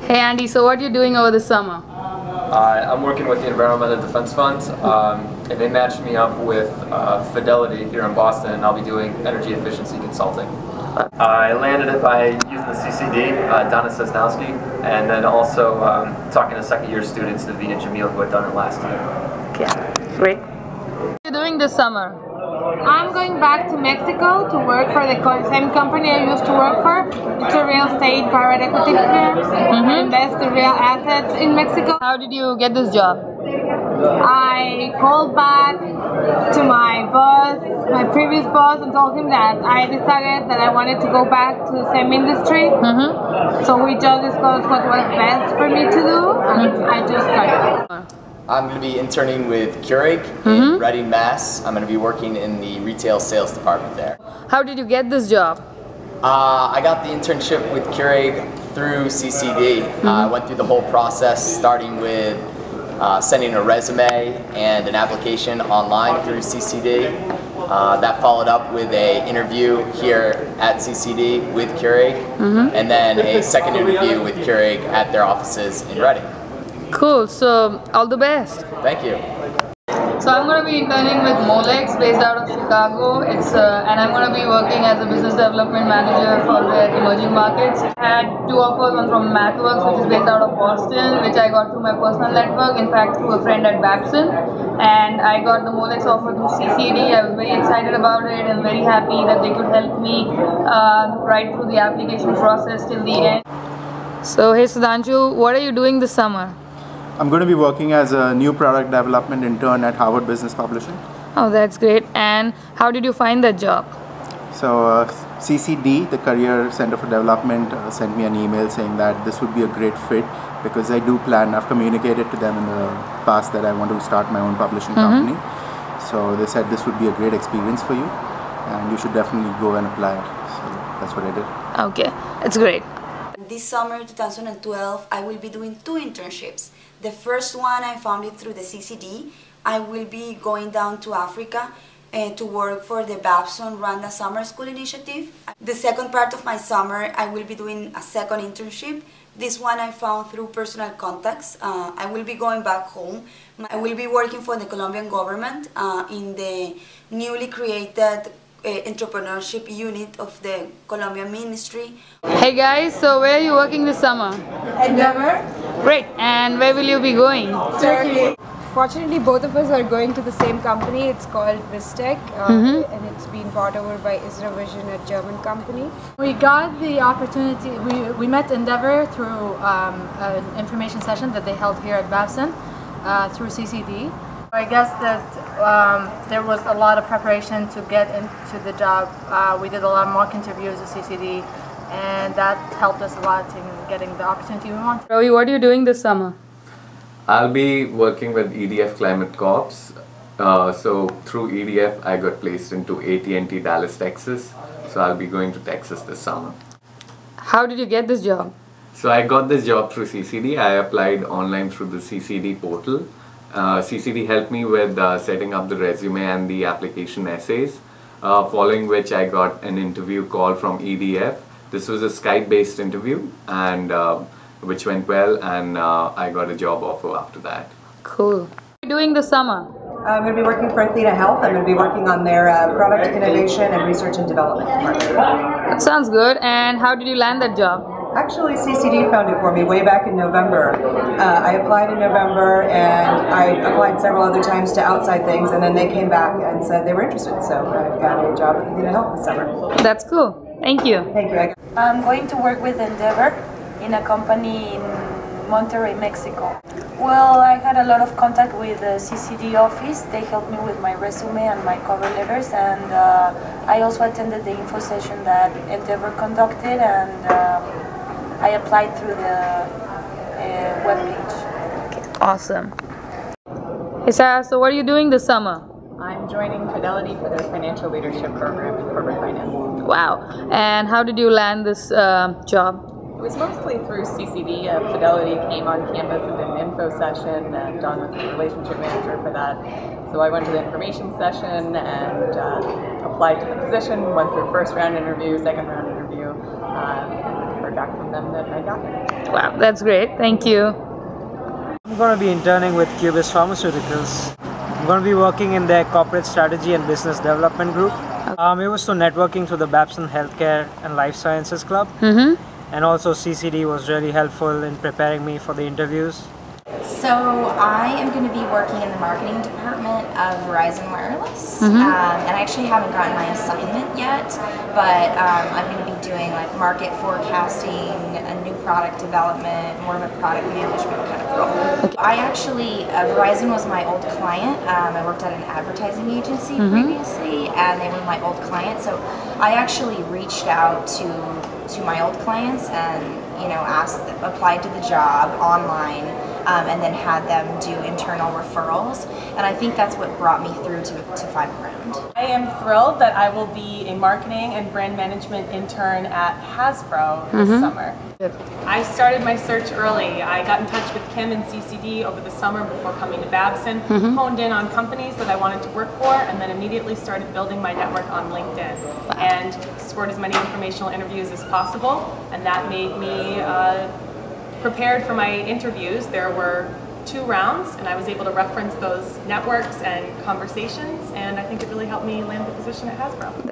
Hey Andy, so what are you doing over the summer? I'm working with the Environmental Defense Fund, and they matched me up with Fidelity here in Boston, and I'll be doing energy efficiency consulting. I landed it by using the CCD, Donna Sosnowski, and then also talking to second-year students, Navi and Jamil, who had done it last year. Okay, great. What are you doing this summer? I'm going back to Mexico to work for the same company I used to work for. It's a real estate private equity firm. Invest in real assets in Mexico. How did you get this job? I called back to my boss, my previous boss, and told him that I decided that I wanted to go back to the same industry. So we just discussed what was best for me to do, and I just started. I'm going to be interning with Keurig in Reading, Mass. I'm going to be working in the retail sales department there. How did you get this job? I got the internship with Keurig through CCD. I went through the whole process, starting with sending a resume and an application online through CCD. That followed up with an interview here at CCD with Keurig, and then a second interview with Keurig at their offices in Reading. Cool, so all the best. Thank you. So I'm going to be interning with Molex based out of Chicago. And I'm going to be working as a business development manager for the emerging markets. I had two offers, one from MathWorks, which is based out of Boston, which I got through my personal network, in fact through a friend at Babson. And I got the Molex offer through CCD. I was very excited about it and very happy that they could help me right through the application process till the end. So hey Sudhanshu, what are you doing this summer? I'm going to be working as a new product development intern at Harvard Business Publishing. Oh, that's great. And how did you find that job? So CCD, the Career Center for Development, sent me an email saying that this would be a great fit because I do plan, I've communicated to them in the past that I want to start my own publishing company. So they said this would be a great experience for you and you should definitely go and apply it. So that's what I did. Okay, it's great. This summer 2012 I will be doing two internships. The first one I found it through the CCD. I will be going down to Africa to work for the Babson Rwanda Summer School Initiative. The second part of my summer I will be doing a second internship. This one I found through personal contacts. I will be going back home. I will be working for the Colombian government in the newly created entrepreneurship unit of the Colombian Ministry. Hey guys, so where are you working this summer? Endeavor. Great, and where will you be going? Turkey. Fortunately, both of us are going to the same company. It's called Vistec, and it's been bought over by Isra Vision, a German company. We got the opportunity, we met Endeavor through an information session that they held here at Babson through CCD. I guess that there was a lot of preparation to get into the job. We did a lot of mock interviews at CCD, and that helped us a lot in getting the opportunity we wanted. Ravi, what are you doing this summer? I'll be working with EDF Climate Corps. So through EDF, I got placed into AT&T Dallas, Texas. So I'll be going to Texas this summer. How did you get this job? So I got this job through CCD. I applied online through the CCD portal. CCD helped me with setting up the resume and the application essays, following which I got an interview call from EDF. This was a Skype-based interview, and which went well, and I got a job offer after that. Cool. What are you doing this summer? I'm going to be working for Athena Health. I'm going to be working on their product innovation and research and development department. That sounds good. And how did you land that job? Actually, CCD found it for me way back in November. I applied in November, and I applied several other times to outside things, and then they came back and said they were interested. So I've got a job at Athena Health this summer. That's cool. Thank you. Thank you. I'm going to work with Endeavor in a company in Monterrey, Mexico. Well, I had a lot of contact with the CCD office. They helped me with my resume and my cover letters, and I also attended the info session that Endeavor conducted, and I applied through the webpage. Okay, awesome. Hey Sarah, so what are you doing this summer? I'm joining Fidelity for their financial leadership program in corporate finance. Wow. And how did you land this job? It was mostly through CCD. Fidelity came on campus and did an info session, and Don was the relationship manager for that. So I went to the information session and applied to the position, went through first round interview, second round interview, heard heard back from them that I got it. Wow, that's great. Thank you. I'm going to be interning with Cubis Pharmaceuticals. I'm going to be working in their corporate strategy and business development group. It was through networking through the Babson Healthcare and Life Sciences Club. And also CCD was really helpful in preparing me for the interviews. So I am going to be working in the marketing department of Verizon Wireless, and I actually haven't gotten my assignment yet, but I'm going to be doing like market forecasting, a new product development, more of a product management kind of role. I actually, Verizon was my old client. I worked at an advertising agency previously, and they were my old client, so I actually reached out to my old clients and applied to the job online. And then had them do internal referrals, and I think that's what brought me through to final round. I am thrilled that I will be a marketing and brand management intern at Hasbro this summer. I started my search early. I got in touch with Kim and CCD over the summer before coming to Babson, honed in on companies that I wanted to work for, and then immediately started building my network on LinkedIn and scored as many informational interviews as possible, and that made me prepared for my interviews. There were 2 rounds, and I was able to reference those networks and conversations, and I think it really helped me land the position at Hasbro.